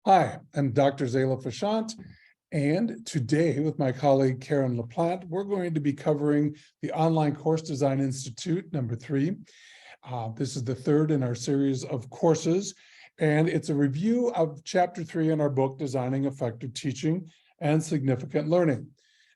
Hi, I'm Dr. Zala Fashant, and today with my colleague Karen LaPlant, we're going to be covering the Online Course Design Institute #3. This is the third in our series of courses, and it's a review of Chapter 3 in our book, Designing Effective Teaching and Significant Learning.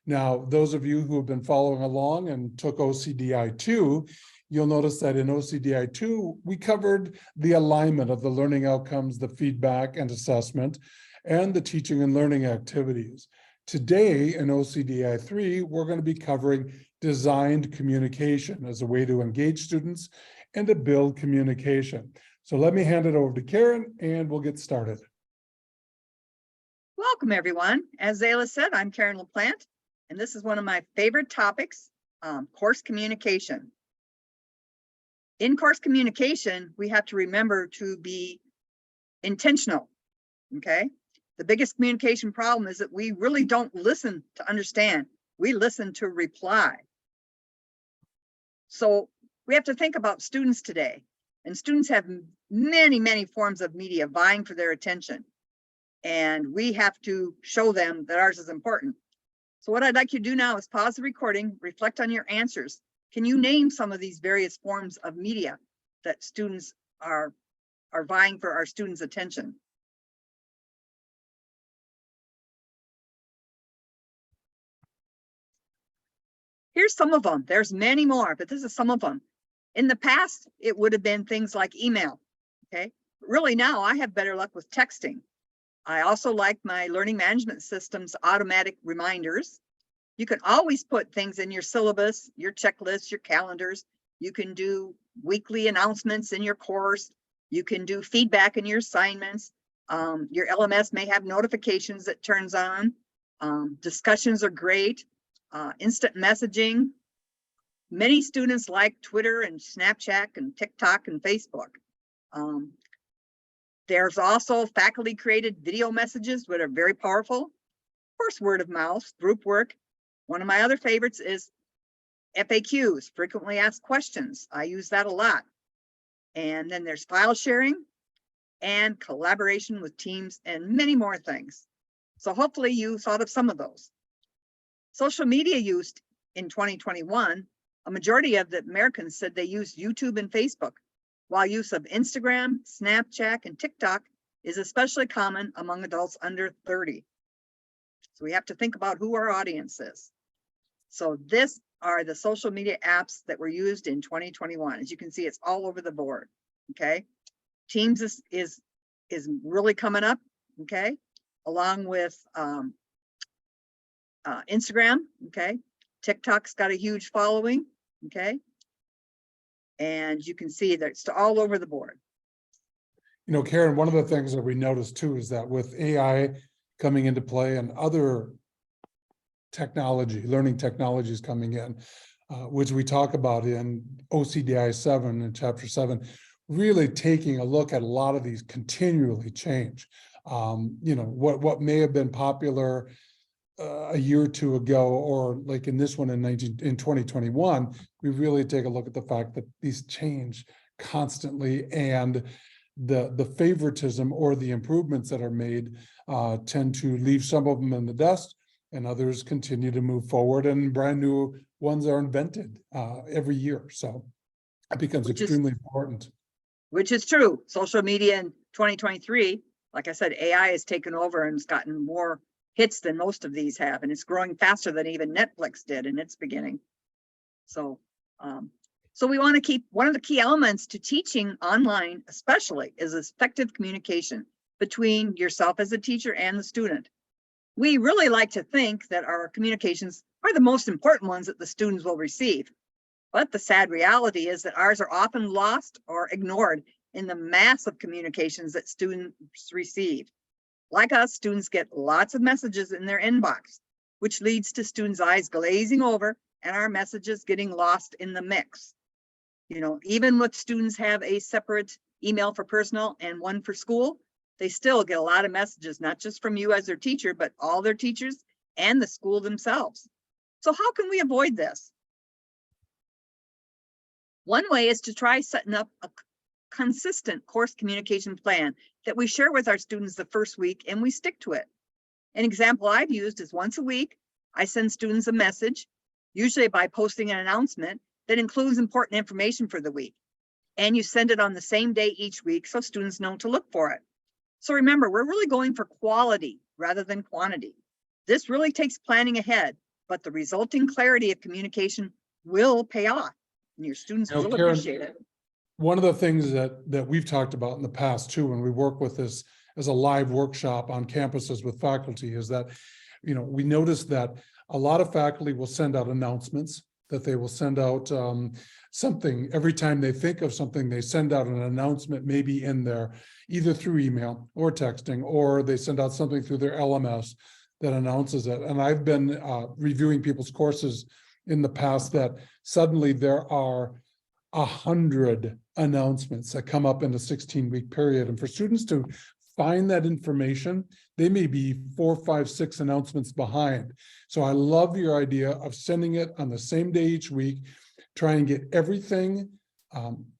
Now, those of you who have been following along and took OCDI 2, you'll notice that in OCDI 2, we covered the alignment of the learning outcomes, the feedback and assessment, and the teaching and learning activities. Today in OCDI 3, we're going to be covering designed communication as a way to engage students and to build communication. So let me hand it over to Karen and we'll get started. Welcome, everyone. As Zala said, I'm Karen LaPlant, and this is one of my favorite topics, course communication. In course communication, we have to remember to be intentional, okay? The biggest communication problem is that we really don't listen to understand. We listen to reply. So we have to think about students today, and students have many forms of media vying for their attention, and we have to show them that ours is important. So what I'd like you to do now is pause the recording, reflect on your answers. Can you name some of these various forms of media that students are vying for our students' attention? Here's some of them. There's many more, but this is some of them. In the past, it would have been things like email, okay? Really now, I have better luck with texting. I also like my learning management system's automatic reminders. You can always put things in your syllabus, your checklists, your calendars. You can do weekly announcements in your course. You can do feedback in your assignments. Your LMS may have notifications that turns on. Discussions are great. Instant messaging. Many students like Twitter and Snapchat and TikTok and Facebook. There's also faculty created video messages that are very powerful. Of course, word of mouth, group work. One of my other favorites is FAQs, frequently asked questions. I use that a lot. And then there's file sharing and collaboration with teams and many more things. So hopefully you thought of some of those. Social media use in 2021, a majority of the Americans said they use YouTube and Facebook, while use of Instagram, Snapchat, and TikTok is especially common among adults under 30. So we have to think about who our audience is. So this are the social media apps that were used in 2021. As you can see, it's all over the board, okay? Teams is really coming up, okay? Along with Instagram, okay? TikTok's got a huge following, okay? And you can see that it's all over the board. You know, Karen, one of the things that we noticed too is that with AI coming into play and other technology, learning technologies coming in, which we talk about in OCDI 7 and Chapter 7, really taking a look at a lot of these continually change. You know, what may have been popular a year or two ago, or like in this one in 2021, we really take a look at the fact that these change constantly, and the favoritism or the improvements that are made tend to leave some of them in the dust, and others continue to move forward, and brand new ones are invented every year. So it becomes extremely important. Which is true. Social media in 2023, like I said, AI has taken over and it's gotten more hits than most of these have, and it's growing faster than even Netflix did in its beginning. So, so we want to keep, one of the key elements to teaching online especially is effective communication between yourself as a teacher and the student. We really like to think that our communications are the most important ones that the students will receive. But the sad reality is that ours are often lost or ignored in the mass of communications that students receive. Like us, students get lots of messages in their inbox, which leads to students' eyes glazing over and our messages getting lost in the mix. You know, even with students have a separate email for personal and one for school, they still get a lot of messages, not just from you as their teacher, but all their teachers and the school themselves. So how can we avoid this? One way is to try setting up consistent course communication plan that we share with our students the first week and we stick to it. An example I've used is once a week, I send students a message, usually by posting an announcement that includes important information for the week. And you send it on the same day each week so students know to look for it. So remember, we're really going for quality rather than quantity. This really takes planning ahead, but the resulting clarity of communication will pay off and your students will Karen, appreciate it. one of the things that we've talked about in the past too, when we work with this as a live workshop on campuses with faculty, is that, we notice that a lot of faculty will send out announcements, that they will send out something every time they think of something. They send out an announcement, maybe in there, either through email or texting, or they send out something through their LMS that announces it. And I've been reviewing people's courses in the past that suddenly there are 100 announcements that come up in a 16-week period. And for students to find that information, they may be 4, 5, 6 announcements behind. So I love your idea of sending it on the same day each week, try and get everything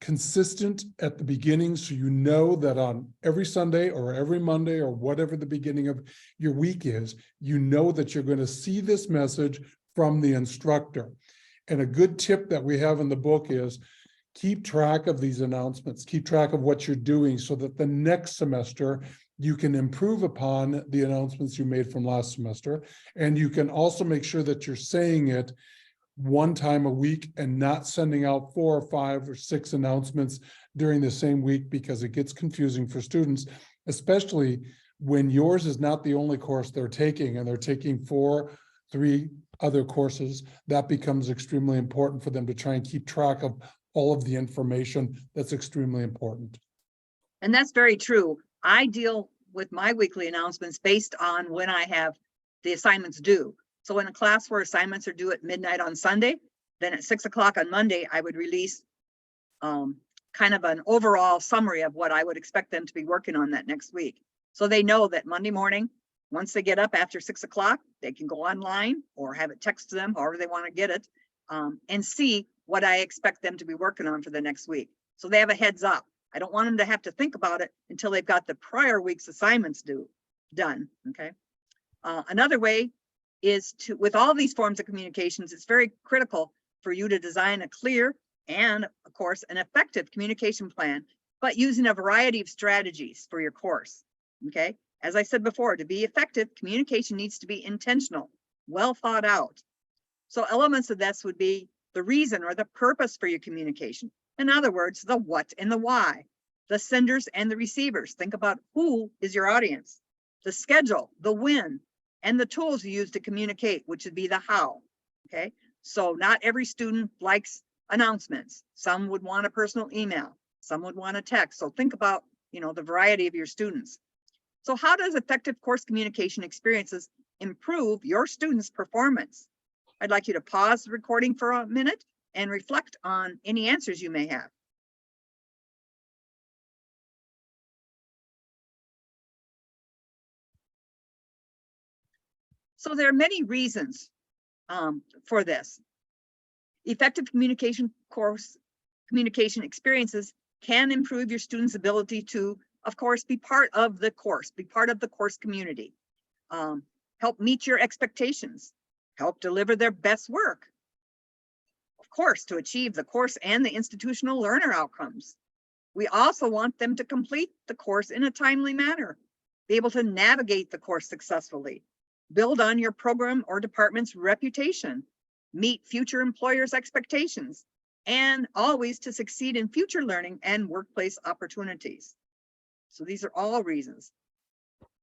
consistent at the beginning, so you know that on every Sunday or every Monday or whatever the beginning of your week is, you know that you're going to see this message from the instructor. And a good tip that we have in the book is keep track of these announcements, keep track of what you're doing, so that the next semester you can improve upon the announcements you made from last semester. And you can also make sure that you're saying it one time a week and not sending out 4 or 5 or 6 announcements during the same week, because it gets confusing for students, especially when yours is not the only course they're taking and they're taking 3 other courses. That becomes extremely important for them to try and keep track of all of the information that's extremely important. And that's very true. I deal with my weekly announcements based on when I have the assignments due. So in a class where assignments are due at midnight on Sunday, then at 6 o'clock on Monday, I would release kind of an overall summary of what I would expect them to be working on that next week. So they know that Monday morning, once they get up after 6 o'clock, they can go online or have it text to them, however they want to get it, and see what I expect them to be working on for the next week. So they have a heads up. I don't want them to have to think about it until they've got the prior week's assignments done, okay? Another way is to, with all these forms of communications, it's very critical for you to design a clear and, of course, an effective communication plan, but using a variety of strategies for your course, okay? As I said before, to be effective, communication needs to be intentional, well thought out. So elements of this would be the reason or the purpose for your communication. In other words, the what and the why. The senders and the receivers. Think about who is your audience. The schedule, the when, and the tools you use to communicate, which would be the how. Okay, so not every student likes announcements. Some would want a personal email. Some would want a text. So think about, the variety of your students. So how does effective course communication experiences improve your students' performance? I'd like you to pause the recording for a minute and reflect on any answers you may have. So there are many reasons for this. Effective communication experiences can improve your students' ability to, of course, be part of the course, be part of the course community, help meet your expectations, help deliver their best work, of course, to achieve the course and the institutional learner outcomes. We also want them to complete the course in a timely manner, be able to navigate the course successfully, build on your program or department's reputation, meet future employers' expectations, and always to succeed in future learning and workplace opportunities. So these are all reasons.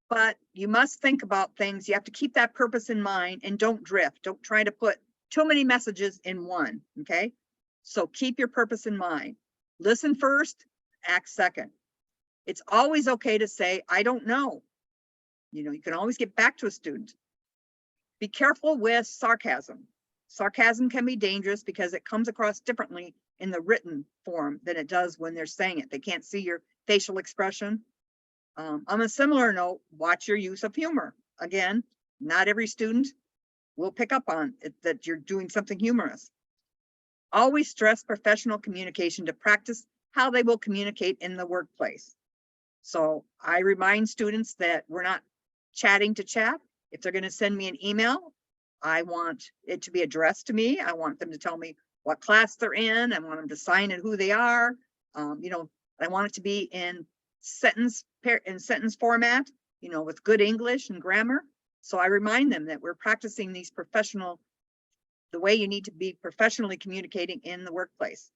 But you must think about things. You have to keep that purpose in mind and don't drift. Don't try to put too many messages in one, okay? So keep your purpose in mind. Listen first, act second. It's always okay to say, I don't know. You can always get back to a student. Be careful with sarcasm. Sarcasm can be dangerous because it comes across differently in the written form than it does when they're saying it. They can't see your facial expression. On a similar note, watch your use of humor. Again, not every student will pick up on it, that you're doing something humorous. Always stress professional communication to practice how they will communicate in the workplace. So I remind students that we're not chatting to chat. If they're going to send me an email, I want it to be addressed to me. I want them to tell me what class they're in. I want them to sign in who they are. You know, I want it to be in sentence format, you know, with good English and grammar. So I remind them that we're practicing these the way you need to be professionally communicating in the workplace.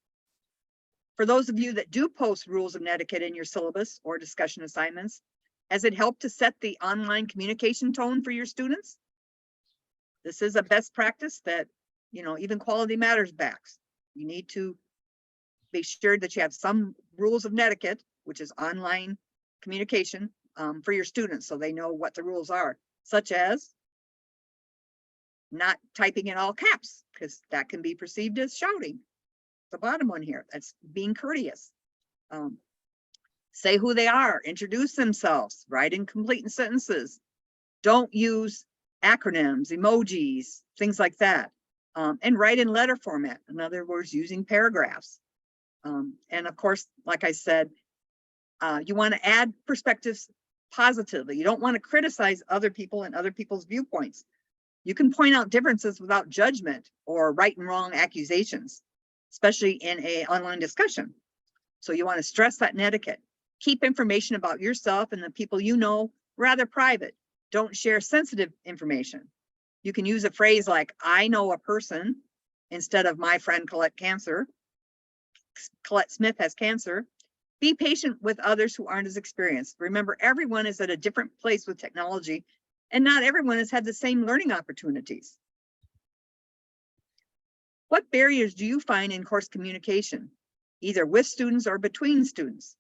For those of you that do post rules of etiquette in your syllabus or discussion assignments, has it helped to set the online communication tone for your students? This is a best practice that, you know, even Quality Matters backs. You need to be sure that you have some rules of etiquette, which is online communication, for your students, so they know what the rules are, such as not typing in all caps, because that can be perceived as shouting. The bottom one here, that's being courteous. Say who they are, introduce themselves, write in complete sentences. Don't use acronyms, emojis, things like that. And write in letter format. In other words, using paragraphs. And of course, like I said, you want to add perspectives positively. You don't want to criticize other people and other people's viewpoints. You can point out differences without judgment or right and wrong accusations, especially in an online discussion. So you want to stress that etiquette. Keep information about yourself and the people you know rather private. Don't share sensitive information. You can use a phrase like, I know a person, instead of my friend Colette Smith has cancer. Be patient with others who aren't as experienced. Remember, everyone is at a different place with technology, and not everyone has had the same learning opportunities. What barriers do you find in course communication, either with students or between students?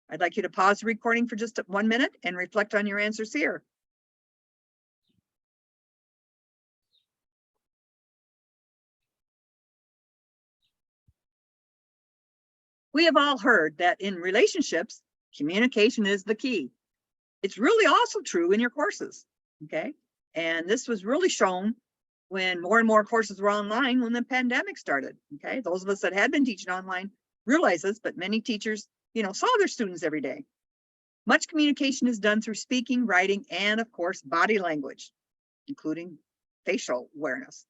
I'd like you to pause the recording for just 1 minute and reflect on your answers here. We have all heard that in relationships, communication is the key. It's really also true in your courses, okay? And this was really shown when more and more courses were online when the pandemic started, okay? Those of us that had been teaching online realize this, but many teachers, you know, saw their students every day. Much communication is done through speaking, writing, and of course, body language, including facial awareness.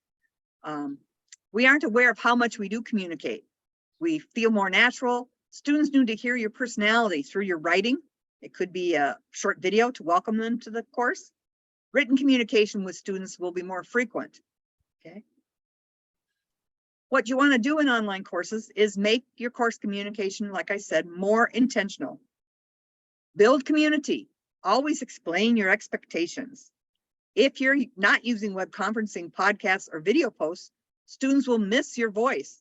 We aren't aware of how much we do communicate. We feel more natural. Students need to hear your personality through your writing. It could be a short video to welcome them to the course. Written communication with students will be more frequent, okay? What you want to do in online courses is make your course communication, like I said, more intentional. Build community. Always explain your expectations. If you're not using web conferencing, podcasts, or video posts, students will miss your voice.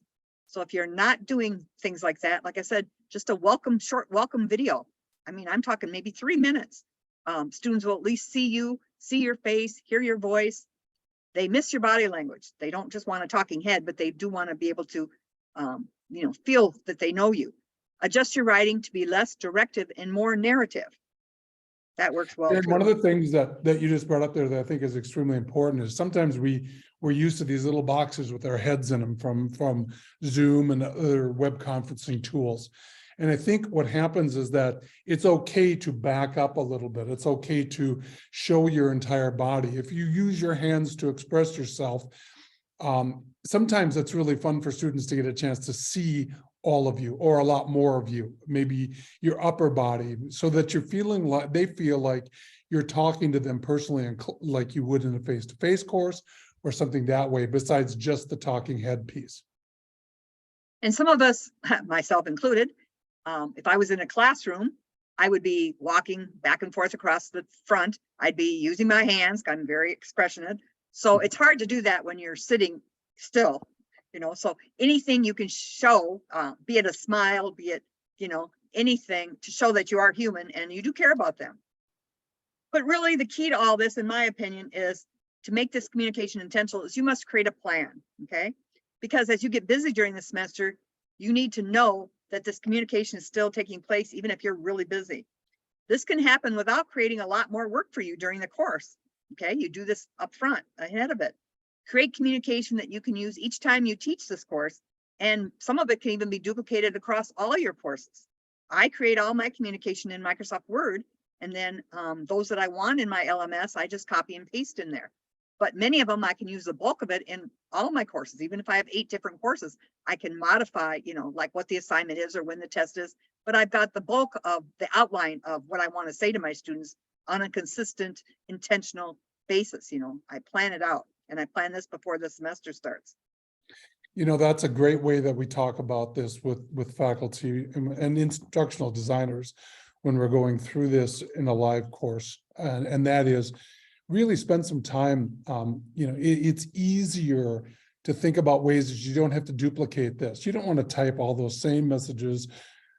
So if you're not doing things like that, like I said, just a short welcome video. I mean, I'm talking maybe 3 minutes. Students will at least see you, see your face, hear your voice. They miss your body language. They don't just want a talking head, but they do want to be able to, you know, feel that they know you. Adjust your writing to be less directive and more narrative. That works well. And one of the things that you just brought up there that I think is extremely important is sometimes we're used to these little boxes with our heads in them from Zoom and other web conferencing tools. And I think what happens is that it's okay to back up a little bit. It's okay to show your entire body. If you use your hands to express yourself, sometimes it's really fun for students to get a chance to see all of you or a lot more of you, maybe your upper body, so that you're feeling like they feel like you're talking to them personally and like you would in a face-to-face course or something that way, besides just the talking head piece. And some of us, myself included, if I was in a classroom, I would be walking back and forth across the front. I'd be using my hands. I'm very expressionate. So it's hard to do that when you're sitting still, you know, so anything you can show, be it a smile, be it, you know, anything to show that you are human and you do care about them. But really the key to all this, in my opinion, is to make this communication intentional is you must create a plan, okay? Because as you get busy during the semester, you need to know that this communication is still taking place, even if you're really busy. This can happen without creating a lot more work for you during the course, okay? You do this up front, ahead of it. Create communication that you can use each time you teach this course And some of it can even be duplicated across all of your courses. I create all my communication in Microsoft Word, and then those that I want in my LMS, I just copy and paste in there. But many of them, I can use the bulk of it in all my courses. Even if I have 8 different courses, I can modify, like what the assignment is or when the test is. But I've got the bulk of the outline of what I want to say to my students on a consistent, intentional basis. I plan it out, and I plan this before the semester starts. That's a great way that we talk about this with faculty and instructional designers when we're going through this in a live course. And that is really spend some time. It's easier to think about ways that you don't have to duplicate this. You don't want to type all those same messages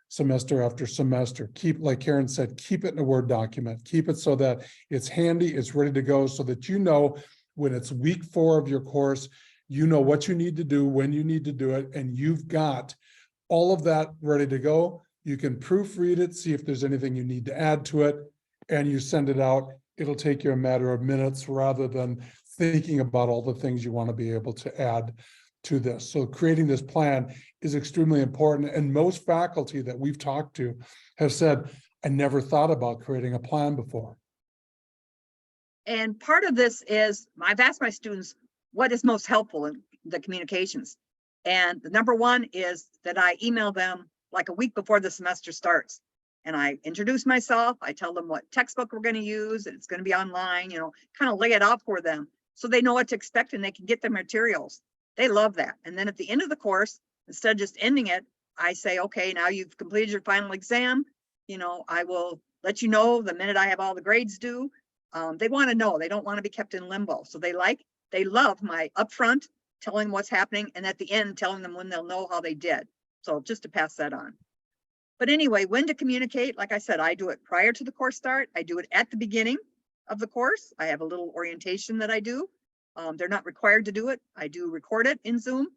semester after semester. Keep, like Karen said, keep it in a Word document. Keep it so that it's handy, it's ready to go, so that when it's week 4 of your course, you know what you need to do, when you need to do it, and you've got all of that ready to go. You can proofread it, see if there's anything you need to add to it, and you send it out. It'll take you a matter of minutes rather than thinking about all the things you want to be able to add to this. So creating this plan is extremely important. And most faculty that we've talked to have said, I never thought about creating a plan before. And part of this is, I've asked my students, what is most helpful in the communications? And the number one is that I email them like a week before the semester starts. And I introduce myself, I tell them what textbook we're going to use, and it's going to be online, kind of lay it out for them so they know what to expect and they can get their materials. They love that. And then at the end of the course, instead of just ending it, I say, okay, now you've completed your final exam. I will let you know the minute I have all the grades due. They want to know, they don't want to be kept in limbo. So they love my upfront telling what's happening, and at the end telling them when they'll know how they did. So just to pass that on. But anyway, when to communicate, like I said, I do it prior to the course start. I do it at the beginning of the course. I have a little orientation that I do. They're not required to do it. I do record it in Zoom,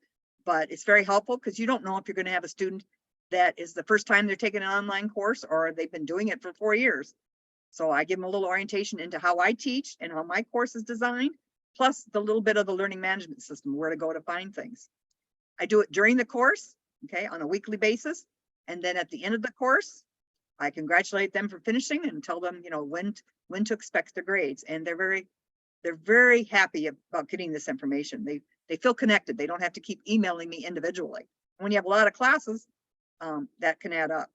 but it's very helpful because you don't know if you're going to have a student that is the first time they're taking an online course or they've been doing it for 4 years. So I give them a little orientation into how I teach and how my course is designed, plus the little bit of the learning management system, where to go to find things. I do it during the course, okay, on a weekly basis. And then at the end of the course, I congratulate them for finishing and tell them, when to expect their grades. And they're very happy about getting this information. They feel connected. They don't have to keep emailing me individually. When you have a lot of classes, that can add up.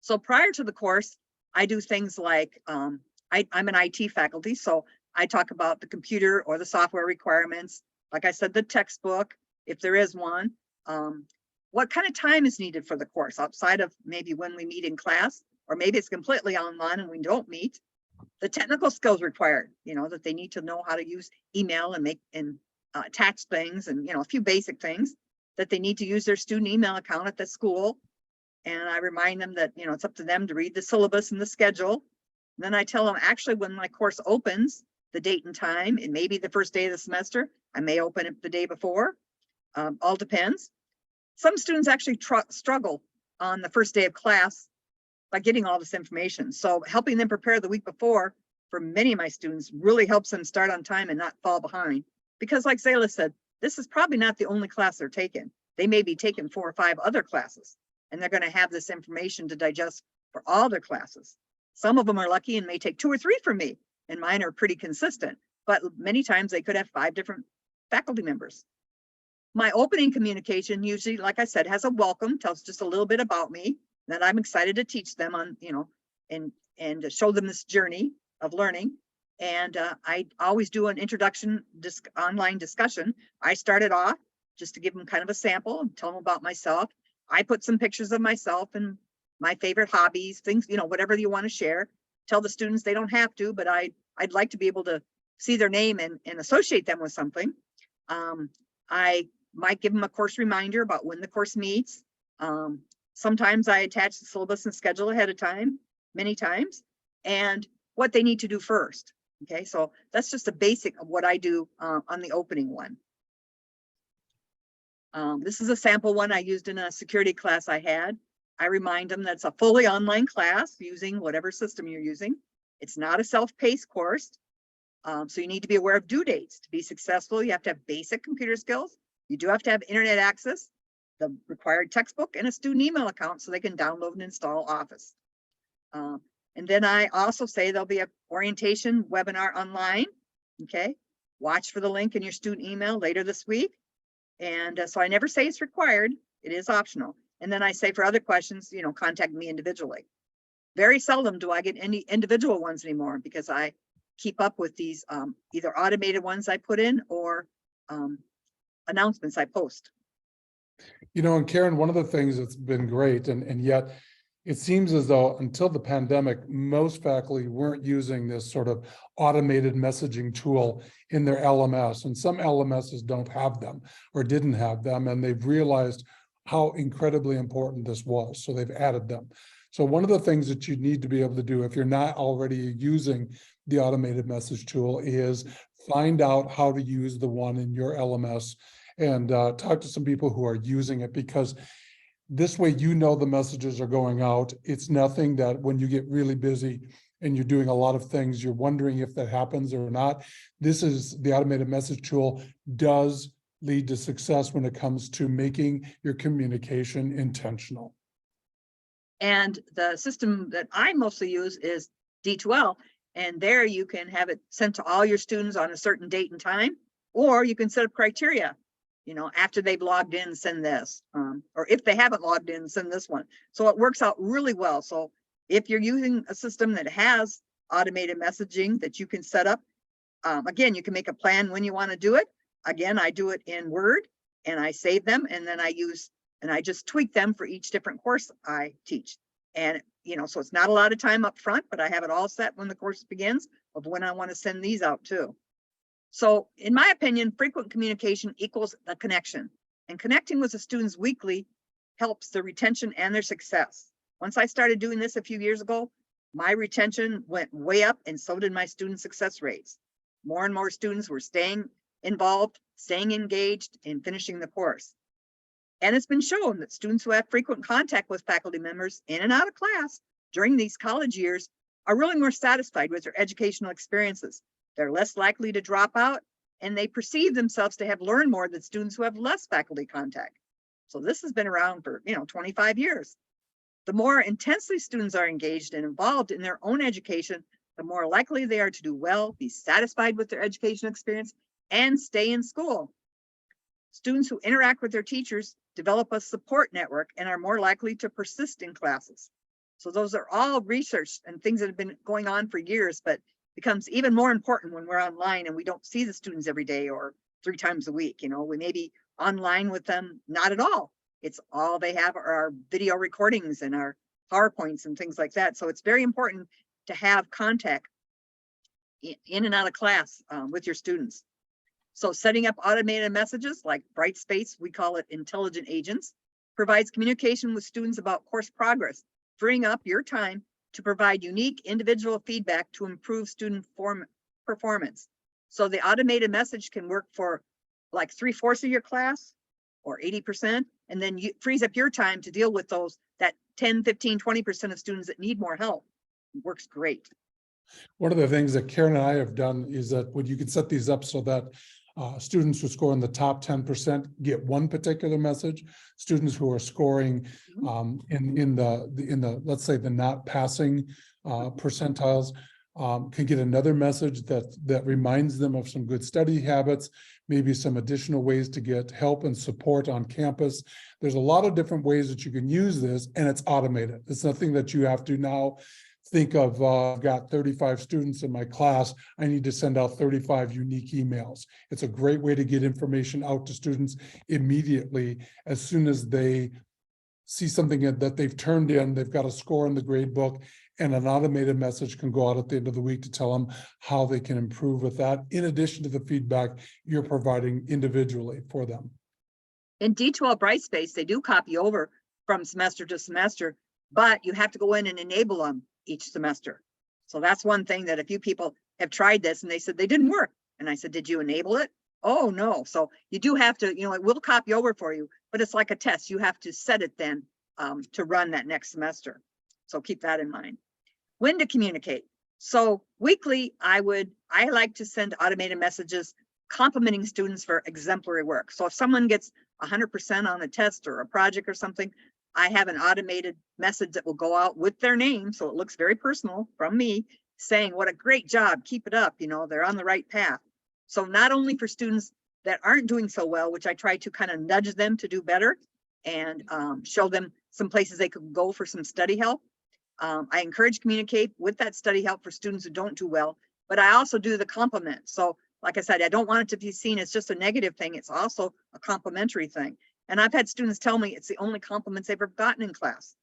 So prior to the course, I do things like, I'm an IT faculty, so I talk about the computer or the software requirements. Like I said, the textbook, if there is one, what kind of time is needed for the course outside of maybe when we meet in class, or maybe it's completely online and we don't meet. The technical skills required, that they need to know how to use email and make and attach things, and a few basic things, that they need to use their student email account at the school. And I remind them that it's up to them to read the syllabus and the schedule. And then I tell them, actually, when my course opens, the date and time, it may be the first day of the semester. I may open it the day before. All depends. Some students actually struggle on the first day of class by getting all this information. So helping them prepare the week before for many of my students really helps them start on time and not fall behind. Because like Zala said, this is probably not the only class they're taking. They may be taking 4 or 5 other classes, and they're going to have this information to digest for all their classes. Some of them are lucky and may take 2 or 3 from me, and mine are pretty consistent, but many times they could have 5 different faculty members. My opening communication usually, like I said, has a welcome, tells just a little bit about me, that I'm excited to teach them on, and to show them this journey of learning. And I always do an introduction online discussion. I started off just to give them kind of a sample and tell them about myself. I put some pictures of myself and my favorite hobbies, things, whatever you want to share. Tell the students they don't have to, but I'd like to be able to see their name and associate them with something. I might give them a course reminder about when the course meets. Sometimes I attach the syllabus and schedule ahead of time, many times, and what they need to do first. Okay, so that's just a basic of what I do on the opening one. This is a sample one I used in a security class I had. I remind them that it's a fully online class using whatever system you're using. It's not a self-paced course. So you need to be aware of due dates. To be successful, you have to have basic computer skills You do have to have internet access, the required textbook, and a student email account so they can download and install Office. And then I also say there'll be a orientation webinar online. Okay, watch for the link in your student email later this week. And so I never say it's required, it is optional. And then I say for other questions, contact me individually. Very seldom do I get any individual ones anymore because I keep up with these either automated ones I put in or announcements I post. And Karen, one of the things that's been great, and yet it seems as though until the pandemic, most faculty weren't using this sort of automated messaging tool in their LMS, and some LMSs don't have them or didn't have them, and they've realized how incredibly important this was, so they've added them. So one of the things that you need to be able to do if you're not already using the automated message tool is find out how to use the one in your LMS and talk to some people who are using it, because this way the messages are going out. It's nothing that when you get really busy and you're doing a lot of things, you're wondering if that happens or not. This is the automated message tool does lead to success when it comes to making your communication intentional. And the system that I mostly use is D2L, and there you can have it sent to all your students on a certain date and time, or you can set up criteria. After they've logged in, send this, or if they haven't logged in, send this one. So it works out really well. So if you're using a system that has automated messaging that you can set up, again, you can make a plan when you want to do it. Again, I do it in Word and I save them, and then I just tweak them for each different course I teach. And, so it's not a lot of time up front, but I have it all set when the course begins of when I want to send these out too. So in my opinion, frequent communication equals a connection, and connecting with the students weekly helps their retention and their success. Once I started doing this a few years ago, my retention went way up, and so did my student success rates. More and more students were staying involved, staying engaged, and finishing the course. And it's been shown that students who have frequent contact with faculty members in and out of class during these college years are really more satisfied with their educational experiences. They're less likely to drop out, and they perceive themselves to have learned more than students who have less faculty contact. So this has been around for 25 years. The more intensely students are engaged and involved in their own education, the more likely they are to do well, be satisfied with their educational experience, and stay in school. Students who interact with their teachers develop a support network and are more likely to persist in classes. So those are all research and things that have been going on for years, but becomes even more important when we're online and we don't see the students every day or 3 times a week. We may be online with them, not at all. It's all they have are our video recordings and our PowerPoints and things like that. So it's very important to have contact in and out of class with your students. So setting up automated messages like Brightspace, we call it intelligent agents, provides communication with students about course progress, freeing up your time to provide unique individual feedback to improve student performance. So the automated message can work for like 3/4 of your class or 80%, and then frees up your time to deal with that 10, 15, 20% of students that need more help. It works great. One of the things that Karen and I have done is that when you can set these up so that students who score in the top 10% get one particular message. Students who are scoring in the let's say the not passing percentiles can get another message that reminds them of some good study habits, maybe some additional ways to get help and support on campus. There's a lot of different ways that you can use this, and it's automated. It's nothing that you have to now think of. I've got 35 students in my class. I need to send out 35 unique emails. It's a great way to get information out to students immediately as soon as they see something that they've turned in, they've got a score in the grade book, and an automated message can go out at the end of the week to tell them how they can improve with that, in addition to the feedback you're providing individually for them. In D2L Brightspace, they do copy over from semester to semester, but you have to go in and enable them each semester. So that's one thing that a few people have tried this and they said they didn't work. And I said, did you enable it? Oh, no. So you do have to, it will copy over for you, but it's like a test. You have to set it then to run that next semester. So keep that in mind. When to communicate. So weekly, I like to send automated messages complimenting students for exemplary work. So if someone gets 100% on a test or a project or something, I have an automated message that will go out with their name, so it looks very personal from me, saying what a great job, keep it up, you know, they're on the right path. So not only for students that aren't doing so well, which I try to kind of nudge them to do better and show them some places they could go for some study help. I encourage communicate with that study help for students who don't do well, but I also do the compliment. So like I said, I don't want it to be seen as just a negative thing. It's also a complimentary thing. And I've had students tell me it's the only compliments they've ever gotten in class,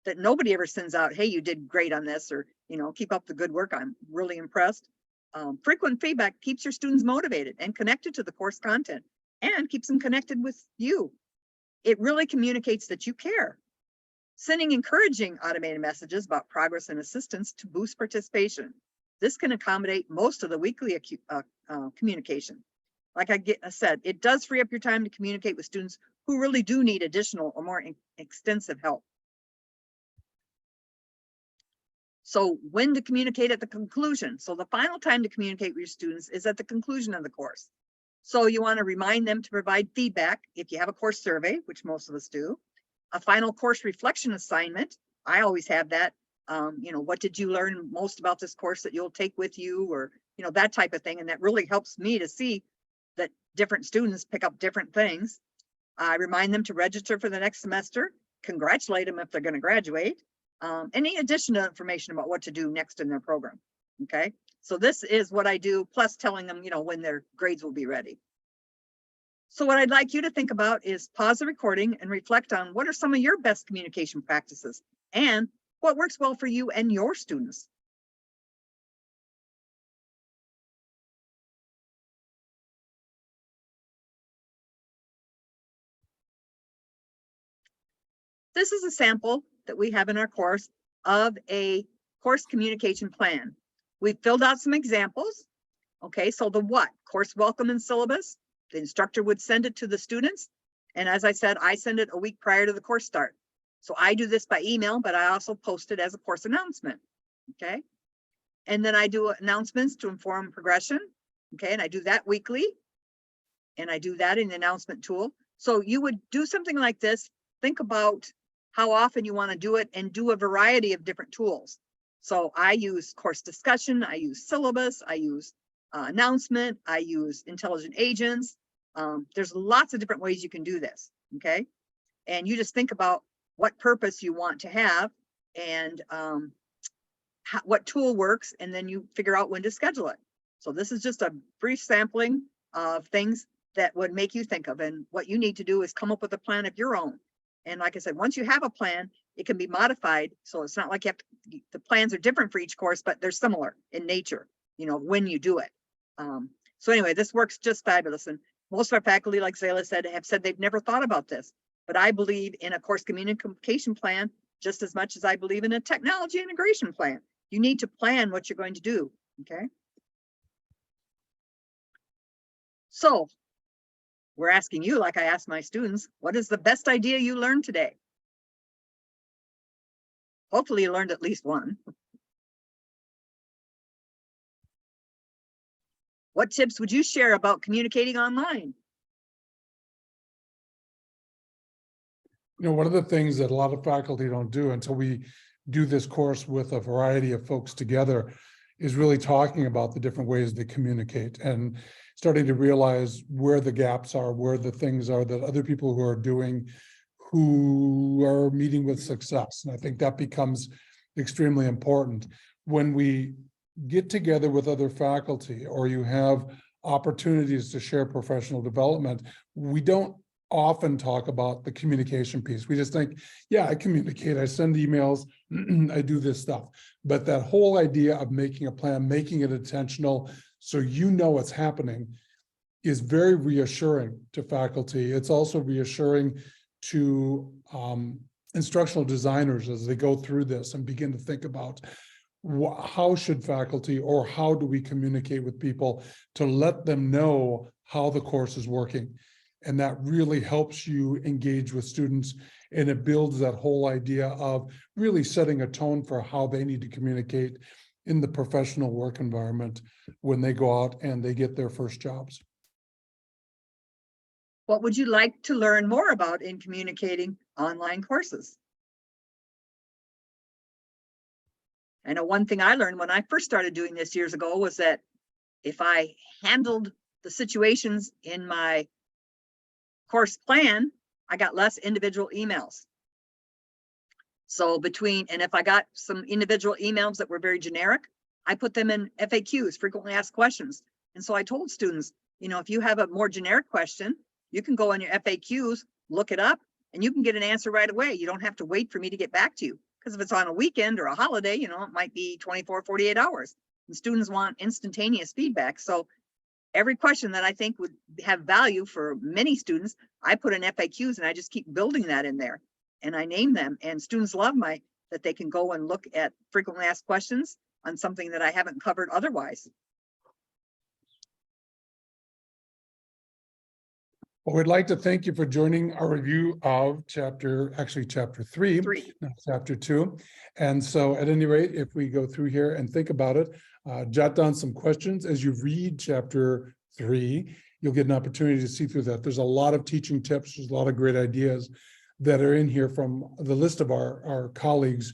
that nobody ever sends out, hey, you did great on this, or, you know, keep up the good work. I'm really impressed. Frequent feedback keeps your students motivated and connected to the course content and keeps them connected with you. It really communicates that you care. Sending encouraging automated messages about progress and assistance to boost participation. This can accommodate most of the weekly communication. Like I said, it does free up your time to communicate with students who really do need additional or more extensive help. So when to communicate at the conclusion. So the final time to communicate with your students is at the conclusion of the course. So you want to remind them to provide feedback if you have a course survey, which most of us do. A final course reflection assignment. I always have that. You know, what did you learn most about this course that you'll take with you, or, you know, that type of thing. And that really helps me to see that different students pick up different things. I remind them to register for the next semester, congratulate them if they're going to graduate, any additional information about what to do next in their program. Okay, so this is what I do, plus telling them, you know, when their grades will be ready. So what I'd like you to think about is pause the recording and reflect on what are some of your best communication practices and what works well for you and your students. This is a sample that we have in our course of a course communication plan. We've filled out some examples. Okay, so the what? Course welcome and syllabus. The instructor would send it to the students. And as I said, I send it a week prior to the course start. So I do this by email, but I also post it as a course announcement. Okay, and then I do announcements to inform progression. Okay, and I do that weekly. And I do that in the announcement tool. So you would do something like this. Think about how often you want to do it and do a variety of different tools. So I use course discussion, I use syllabus, I use announcement, I use intelligent agents. There's lots of different ways you can do this, okay? And you just think about what purpose you want to have and what tool works, and then you figure out when to schedule it. So this is just a brief sampling of things that would make you think of, and what you need to do is come up with a plan of your own. And like I said, once you have a plan, it can be modified. So it's not like you have to, the plans are different for each course, but they're similar in nature, you know, when you do it. So anyway, this works just fabulous. And most of our faculty, like Zala said, have said they've never thought about this. But I believe in a course communication plan just as much as I believe in a technology integration plan. You need to plan what you're going to do, okay? So we're asking you, like I asked my students, what is the best idea you learned today? Hopefully you learned at least one. What tips would you share about communicating online? You know, one of the things that a lot of faculty don't do until we do this course with a variety of folks together is really talking about the different ways they communicate and starting to realize where the gaps are, where the things are that other people who are doing, who are meeting with success. And I think that becomes extremely important. When we get together with other faculty or you have opportunities to share professional development, we don't often talk about the communication piece. We just think, yeah, I communicate, I send emails, I do this stuff. But that whole idea of making a plan, making it intentional, so you know what's happening, is very reassuring to faculty. It's also reassuring to instructional designers as they go through this and begin to think about how should faculty or how do we communicate with people to let them know how the course is working. And that really helps you engage with students, and it builds that whole idea of really setting a tone for how they need to communicate in the professional work environment when they go out and they get their first jobs. What would you like to learn more about in communicating online courses? I know one thing I learned when I first started doing this years ago was that if I handled the situations in my course plan, I got less individual emails. So and if I got some individual emails that were very generic, I put them in FAQs, frequently asked questions. And so I told students, if you have a more generic question, you can go on your FAQs, look it up, and you can get an answer right away. You don't have to wait for me to get back to you. Because if it's on a weekend or a holiday, it might be 24, 48 hours. And students want instantaneous feedback. So every question that I think would have value for many students, I put in FAQs and I just keep building that in there. And I name them. And students love that they can go and look at frequently asked questions on something that I haven't covered otherwise. Well, we'd like to thank you for joining our review of chapter 3, not chapter 2. And so at any rate, if we go through here and think about it, jot down some questions as you read chapter 3, you'll get an opportunity to see through that. There's a lot of teaching tips. There's a lot of great ideas that are in here from the list of our colleagues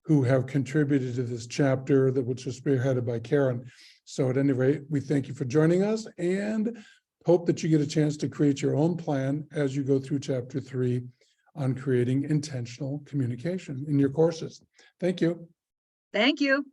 who have contributed to this chapter, which was spearheaded by Karen. So at any rate, we thank you for joining us and hope that you get a chance to create your own plan as you go through chapter 3 on creating intentional communication in your courses. Thank you. Thank you.